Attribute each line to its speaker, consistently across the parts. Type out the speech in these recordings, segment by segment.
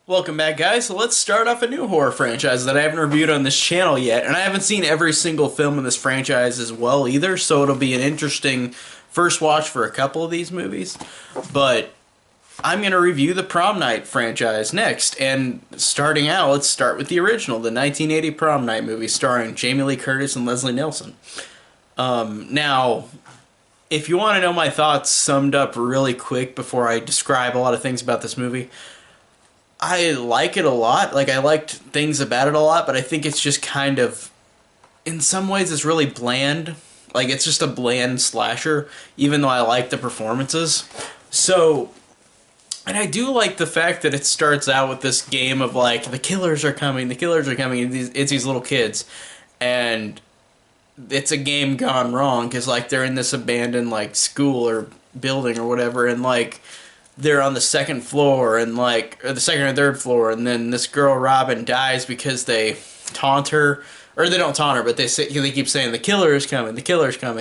Speaker 1: Welcome back, guys. So let's start off a new horror franchise that I haven't reviewed on this channel yet, and I haven't seen every single film in this franchise as well either, so it'll be an interesting first watch for a couple of these movies. But I'm going to review the Prom Night franchise next, and starting out, let's start with the original, the 1980 Prom Night movie starring Jamie Lee Curtis and Leslie Nielsen. Now, if you want to know my thoughts summed up really quick before I describe a lot of things about this movie, I like it a lot. Like, I liked things about it a lot, but I think it's just kind of, in some ways, it's really bland. Like, it's just a bland slasher, even though I like the performances. So, and I do like the fact that it starts out with this game of, like, the killers are coming, and it's these little kids. And it's a game gone wrong, because, like, they're in this abandoned, like, school or building or whatever, and, like, they're on the second floor and or the second or third floor, and then this girl Robin dies because they taunt her, or they don't taunt her, but they keep saying the killer is coming,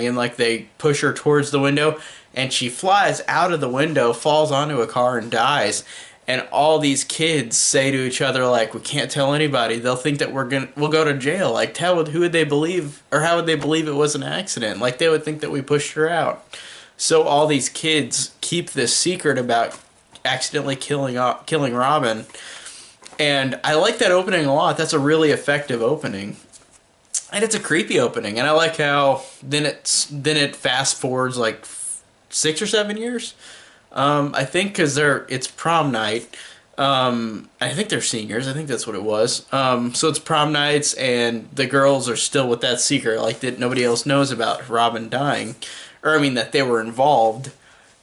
Speaker 1: and like they push her towards the window, and she flies out of the window, falls onto a car, and dies. And all these kids say to each other, like, we can't tell anybody. They'll think that we'll go to jail. Like, who would they believe, or how would they believe it was an accident? Like, they would think that we pushed her out. So all these kids keep this secret about accidentally killing Robin, and I like that opening a lot. That's a really effective opening, and it's a creepy opening. And I like how then it fast forwards like 6 or 7 years, I think, because it's prom night. I think they're seniors. I think that's what it was. So it's prom nights, and the girls are still with that secret, like that nobody else knows about Robin dying. Or, I mean, that they were involved,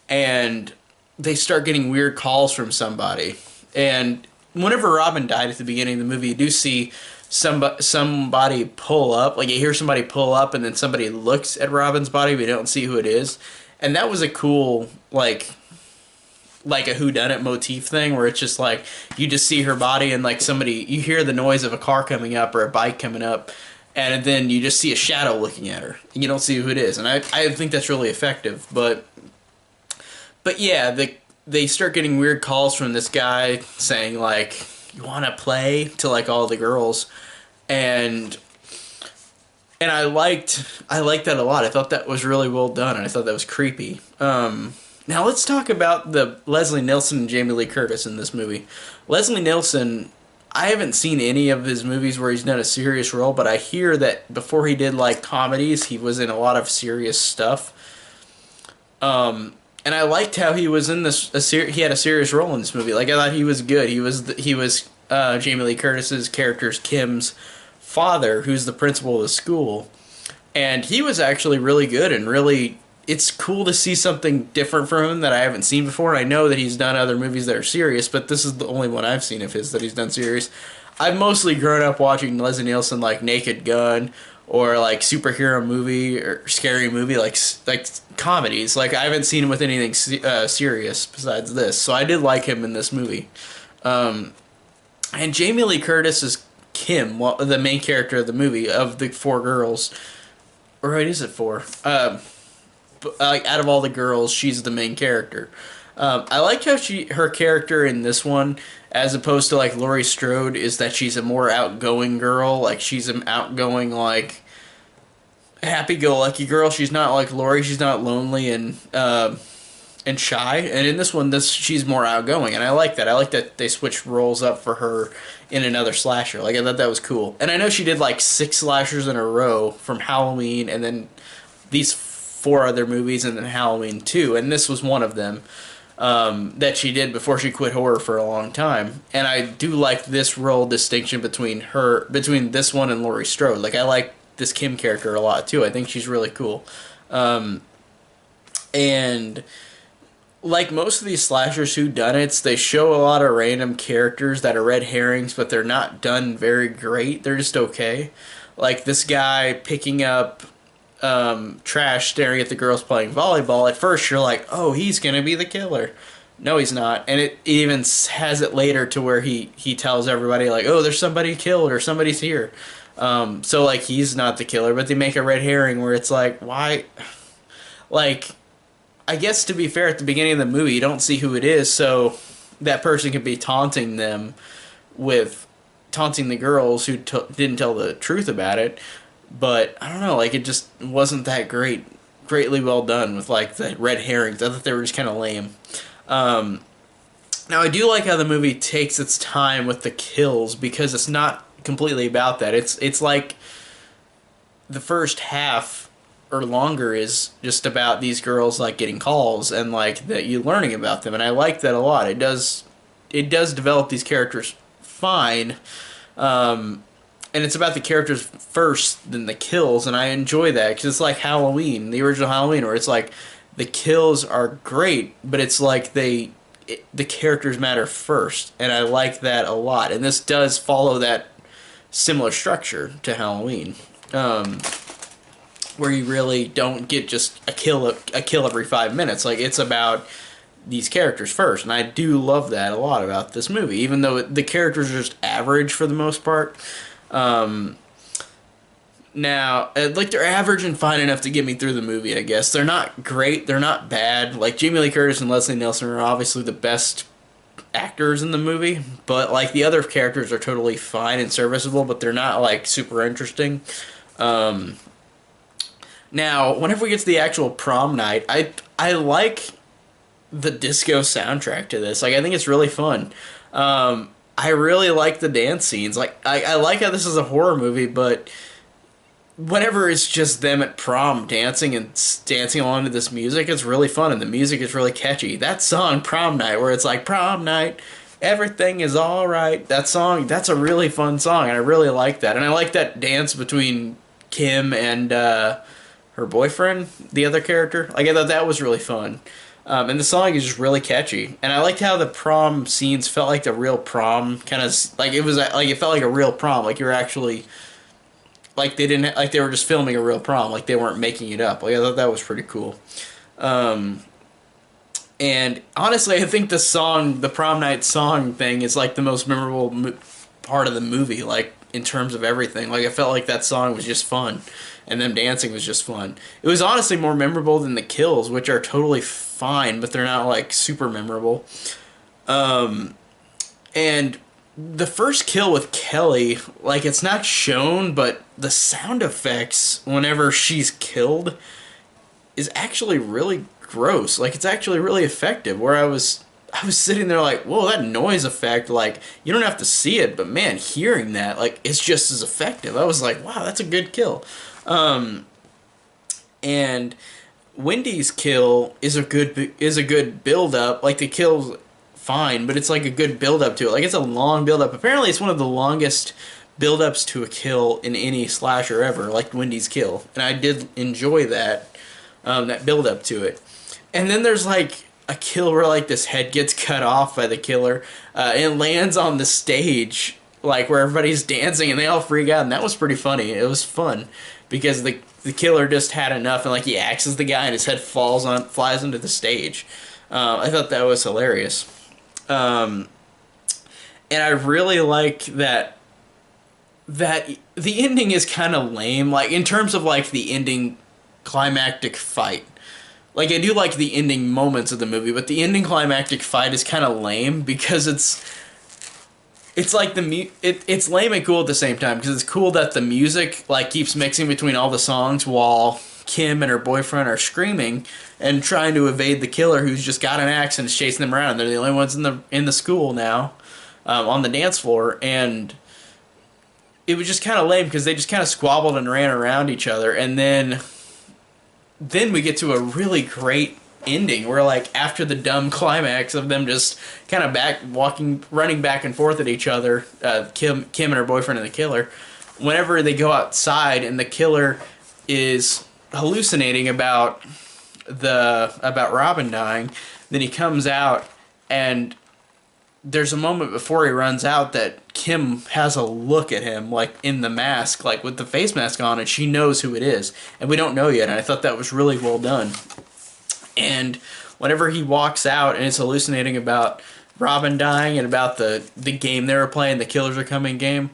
Speaker 1: and they start getting weird calls from somebody. And whenever Robin died at the beginning of the movie, you do see somebody pull up. Like, you hear somebody pull up, and then somebody looks at Robin's body, but you don't see who it is. And that was a cool, like a whodunit motif thing, where it's just like, you just see her body, and like you hear the noise of a car coming up or a bike coming up, and then you just see a shadow looking at her, and you don't see who it is. And I think that's really effective. But yeah, they start getting weird calls from this guy saying, like, you want to play, to like all the girls. And I liked that a lot. I thought that was really well done, and I thought that was creepy. Now let's talk about the Leslie Nielsen and Jamie Lee Curtis in this movie. Leslie Nielsen, I haven't seen any of his movies where he's done a serious role, but I hear that before he did like comedies, he was in a lot of serious stuff. And I liked how he was in he had a serious role in this movie. Like, I thought he was good. He was Jamie Lee Curtis's character's Kim's father, who's the principal of the school, and he was actually really good, and really, it's cool to see something different from him that I haven't seen before. I know that he's done other movies that are serious, but this is the only one I've seen of his that he's done serious. I've mostly grown up watching Leslie Nielsen, like Naked Gun, or like superhero movie or scary movie, like comedies. Like, I haven't seen him with anything serious besides this, so I did like him in this movie. And Jamie Lee Curtis is Kim, the main character of the movie, of the four girls. Or what is it four? Like, out of all the girls, she's the main character. I like how her character in this one, as opposed to like Laurie Strode, is that she's a more outgoing girl. Like, she's an outgoing, like, happy-go-lucky girl. She's not like Laurie. She's not lonely and shy. And in this one, she's more outgoing, and I like that. I like that they switched roles up for her in another slasher. Like, I thought that was cool. And I know she did like 6 slashers in a row, from Halloween, and then these 4 other movies, and then Halloween 2, and this was one of them that she did before she quit horror for a long time. And I do like this role distinction between this one and Laurie Strode. Like, I like this Kim character a lot too. I think she's really cool. And like most of these slashers whodunits, they show a lot of random characters that are red herrings, but they're not done very great. They're just okay. Like this guy picking up trash, staring at the girls playing volleyball. At first you're like, oh, he's gonna be the killer. No, he's not. And it even has it later to where he tells everybody, like, oh, there's somebody killed, or somebody's here. So like, he's not the killer, but they make a red herring where it's like, why? Like, I guess, to be fair, at the beginning of the movie you don't see who it is, so that person could be taunting them with taunting the girls who didn't tell the truth about it. But I don't know, like it just wasn't that greatly well done with like the red herrings. I thought they were just kind of lame. Now I do like how the movie takes its time with the kills because it's not completely about that. It's like the first half or longer is just about these girls like getting calls and like that you learning about them, and I like that a lot. It does develop these characters fine, and it's about the characters first than the kills, and I enjoy that because it's like Halloween, the original Halloween, where it's like the kills are great, but it's like the characters matter first, and I like that a lot. And this does follow that similar structure to Halloween, where you really don't get just a kill every 5 minutes. Like it's about these characters first, and I do love that a lot about this movie, even though the characters are just average for the most part. Now, like they're average and fine enough to get me through the movie, I guess. They're not great, they're not bad. Like Jamie Lee Curtis and Leslie Nielsen are obviously the best actors in the movie, but like the other characters are totally fine and serviceable, but they're not like super interesting. Now, whenever we get to the actual prom night, I like the disco soundtrack to this. Like I think it's really fun. I really like the dance scenes. Like I like how this is a horror movie, but whenever it's just them at prom dancing along to this music, it's really fun, and the music is really catchy. That song, Prom Night, where it's like, prom night, everything is alright, that song, that's a really fun song, and I really like that. And I like that dance between Kim and her boyfriend, the other character. Like, I thought that was really fun. And the song is just really catchy. And I liked how the prom scenes felt like the real prom, kind of, like, it felt like a real prom, like you were actually... Like they were just filming a real prom, like they weren't making it up. Like I thought that was pretty cool. And honestly, I think the prom night song thing is like the most memorable part of the movie. Like in terms of everything, like I felt like that song was just fun, and them dancing was just fun. It was honestly more memorable than the kills, which are totally fine, but they're not like super memorable. And the first kill with Kelly, like, it's not shown, but the sound effects whenever she's killed is actually really gross. Like, it's actually really effective, where I was sitting there like, whoa, that noise effect, like, you don't have to see it, but man, hearing that, like, it's just as effective. I was like, wow, that's a good kill. And Wendy's kill is a good build-up. Like, the kill's fine, but it's like a good build-up to it. Like, it's a long build-up. Apparently, it's one of the longest build-ups to a kill in any slasher ever, like Wendy's kill. And I did enjoy that, that build-up to it. And then there's, like, a kill where, like, this head gets cut off by the killer, and it lands on the stage, like, where everybody's dancing, and they all freak out, and that was pretty funny. It was fun, because the killer just had enough, and, like, he axes the guy, and his head flies into the stage. I thought that was hilarious. And I really like that the ending is kind of lame, like, in terms of, like, the ending climactic fight. Like, I do like the ending moments of the movie, but the ending climactic fight is kind of lame, because it's like it's lame and cool at the same time, because it's cool that the music, like, keeps mixing between all the songs while Kim and her boyfriend are screaming and trying to evade the killer, who's just got an axe and is chasing them around. They're the only ones in the school now, on the dance floor, and it was just kind of lame because they just kind of squabbled and ran around each other, and then we get to a really great ending where, like, after the dumb climax of them just kind of running back and forth at each other, Kim and her boyfriend and the killer, whenever they go outside and the killer is hallucinating about Robin dying, then he comes out, and there's a moment before he runs out that Kim has a look at him, like, in the mask, like, with the face mask on, and she knows who it is, and we don't know yet, and I thought that was really well done. And whenever he walks out and is hallucinating about Robin dying and about the game they were playing, the Killers Are Coming game,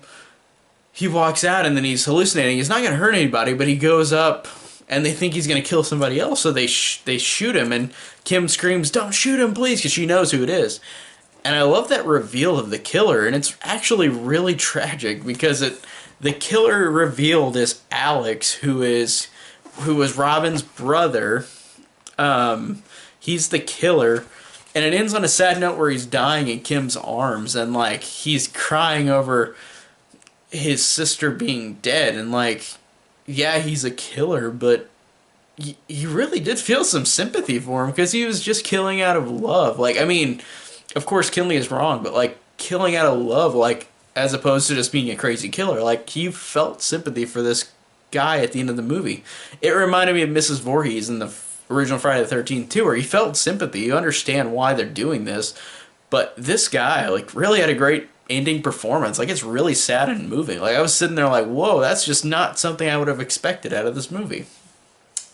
Speaker 1: he walks out and then he's hallucinating. He's not going to hurt anybody, but he goes up and they think he's going to kill somebody else, so they shoot him, and Kim screams, "Don't shoot him, please," because she knows who it is. And I love that reveal of the killer, and it's actually really tragic because the killer revealed is Alex, who was Robin's brother. He's the killer, and it ends on a sad note where he's dying in Kim's arms, and like he's crying over his sister being dead, and like, yeah, he's a killer, but you really did feel some sympathy for him because he was just killing out of love. Like, I mean, of course, killing is wrong, but like killing out of love, like as opposed to just being a crazy killer, like you felt sympathy for this guy at the end of the movie. It reminded me of Mrs. Voorhees in the original Friday the 13th too, where you felt sympathy. You understand why they're doing this, but this guy like really had a great ending performance. Like it's really sad and moving. Like I was sitting there like, whoa, that's just not something I would have expected out of this movie.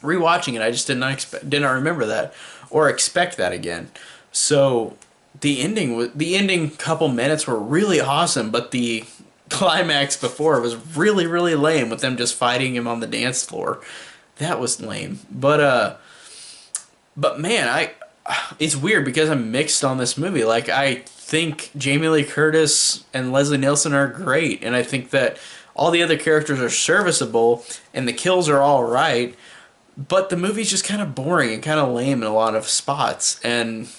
Speaker 1: Rewatching it, I just didn't remember that or expect that again. So the ending couple minutes were really awesome, but the climax before was really really lame with them just fighting him on the dance floor. That was lame. But man, it's weird because I'm mixed on this movie. Like I think Jamie Lee Curtis and Leslie Nielsen are great, and I think that all the other characters are serviceable and the kills are all right, but the movie's just kind of boring and kind of lame in a lot of spots, and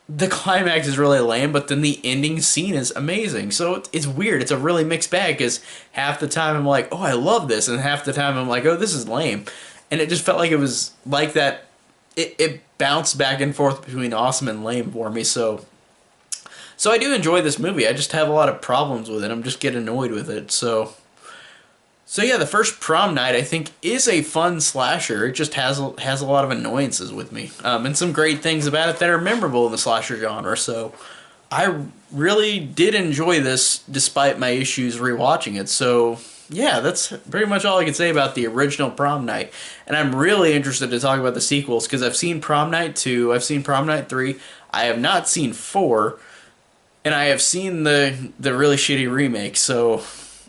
Speaker 1: the climax is really lame, but then the ending scene is amazing. So it's weird. It's a really mixed bag because half the time I'm like, oh, I love this, and half the time I'm like, oh, this is lame. And it just felt like it was like that. It bounced back and forth between awesome and lame for me. So I do enjoy this movie. I just have a lot of problems with it. I'm just getting annoyed with it. So yeah, the first Prom Night I think is a fun slasher. It just has a lot of annoyances with me, and some great things about it that are memorable in the slasher genre. So I really did enjoy this despite my issues rewatching it. So yeah, that's pretty much all I can say about the original Prom Night. And I'm really interested to talk about the sequels because I've seen Prom Night 2, I've seen Prom Night 3, I have not seen 4, and I have seen the really shitty remake. So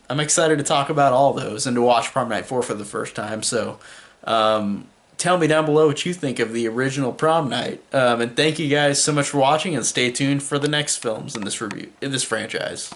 Speaker 1: I'm excited to talk about all those and to watch Prom Night 4 for the first time. So tell me down below what you think of the original Prom Night. And thank you guys so much for watching, and stay tuned for the next films in this franchise.